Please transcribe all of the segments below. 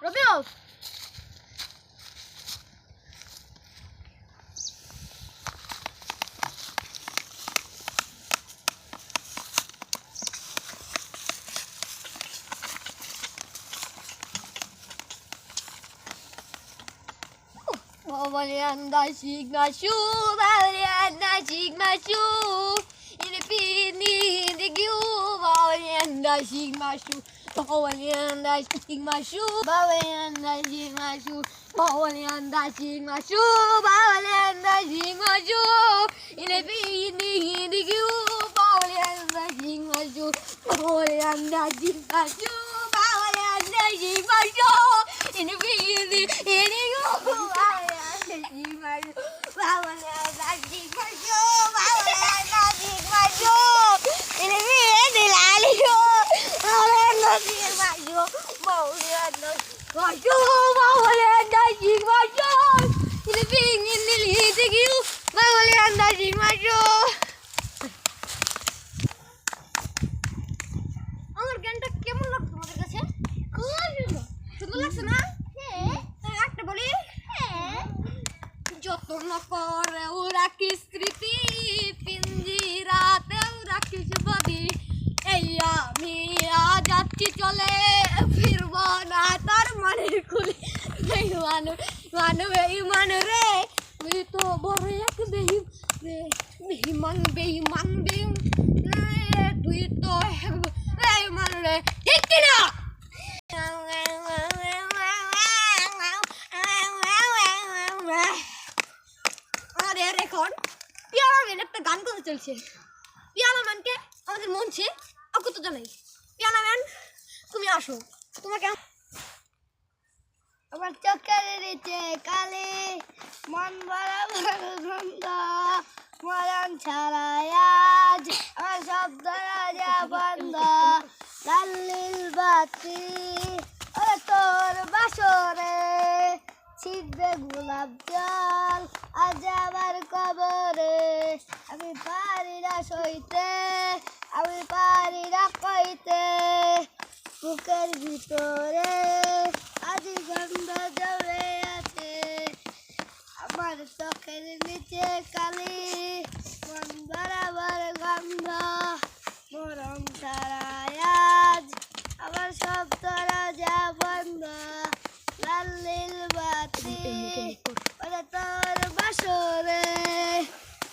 Rabiul Valendo sigma shu, valendo sigma shu, in fini de giu, valendo sigma shu, valendo sigma shu, valendo sigma shu, valendo sigma shu, valendo sigma shu, in fini de giu, valendo sigma shu, valendo sigma shu, valendo sigma shu, in fini de giu. আমার গানটা কেমন লাগতো তোমাদের কাছে? খুব সুন্দর লাগছে না? হ্যাঁ, একটা বলি। হ্যাঁ, যত্ন করে ওরা কি স্মৃতি, পিঞ্জিরাতেও রাখিস বদি। এই আমি আজ যাচ্ছি চলে, ফিরব না তার মনের খুলি। বেঈমান রে, তুই তো বড় এক বেঈমান রে, তুই তো বেঈমান রে, ঠিক কিনা? আমাদের এখন পিয়ালা ম্যান একটা গান করতে চলছে। পিয়ালা ম্যানকে আমাদের মঞ্চে অকুত জানাই। পিয়ালা ম্যান, তুমি আসো। তোমাকে আমার চোখের নিচে কালি, মন বরাবর ধন্দ, মরণ ছাড়াই আজ আমার শব্দ রাজা বন্ধ। লাল নীল বাতি ওরে তোর বাসরে, ছিটবে গোলাপ জল আজ আমার কবরে। আমি পারি না সইতে, আমি পারি না কইতে, বুকের ভিতরে আজ গন্ধ জমে আছে। আমার চোখের নিচে কালি, মন বরাবর গন্ধ, মরণ ছাড়াই আজ আমার শব্দ রাজা বন্ধ। লাল নীল বাতি ওরে তোর বাসরে,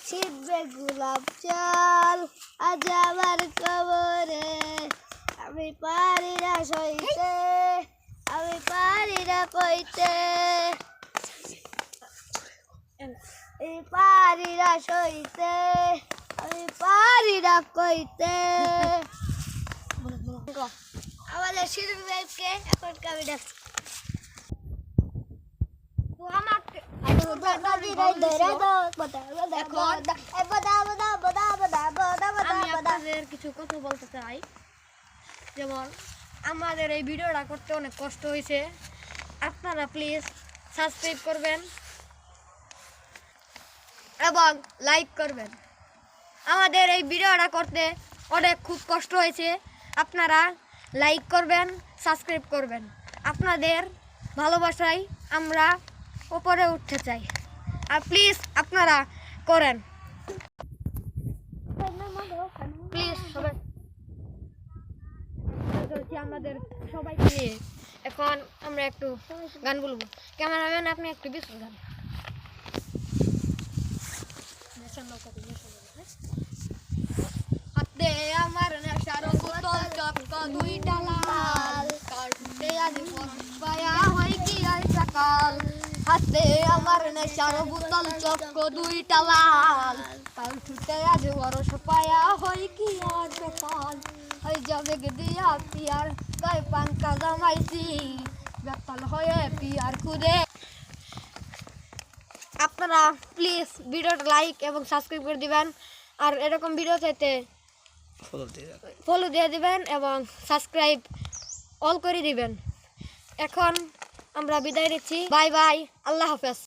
ছিটবে গোলাপ জল আজ আমার কবরে। আমি পারি না সইতে, আমি পারি না কইতে, আমি পারি না সইতে, আমি পারি না কইতে। আমাদের শিরুর ভাইকে এখন কবি ডাকছি। কিছু কথা বলতে চাই, যেমন আমাদের এই ভিডিওটা করতে অনেক কষ্ট হয়েছে। আপনারা প্লিজ সাবস্ক্রাইব করবেন এবং লাইক করবেন। আমাদের এই ভিডিওটা করতে অনেক খুব কষ্ট হয়েছে। আপনারা লাইক করবেন, সাবস্ক্রাইব করবেন। আপনাদের ভালোবাসায় আমরা উপরে উঠতে চাই, আর প্লিজ আপনারা করেন। প্লিজ সবাই আমাদের সবাইকে নিয়ে এখন আমরা একটু গান বলবো। ক্যামেরাম্যান, আপনি একটু বেশি গান। হাতে আমার নেশার বোতল, চক্ক দুইটা লাল, কাটতে আজ পায়া হয় কি আর সকাল। হাতে আমার নেশার বোতল, চক্ক দুইটা লাল, কাল ছুটে আজ বরস পায়া হয় কি আর সকাল। ওই যাবে দিয়া পিয়ার গায়ে পাঙ্কা জামাইছি, বেতাল হয়ে পিয়ার খুদে। আপনারা প্লিজ ভিডিওটা লাইক এবং সাবস্ক্রাইব করে দিবেন, আর এরকম ভিডিও চাইতে ফলো দিয়ে দিবেন এবং সাবস্ক্রাইব অল করে দিবেন। এখন আমরা বিদায় নিচ্ছি। বাই বাই, আল্লাহ হাফেজ।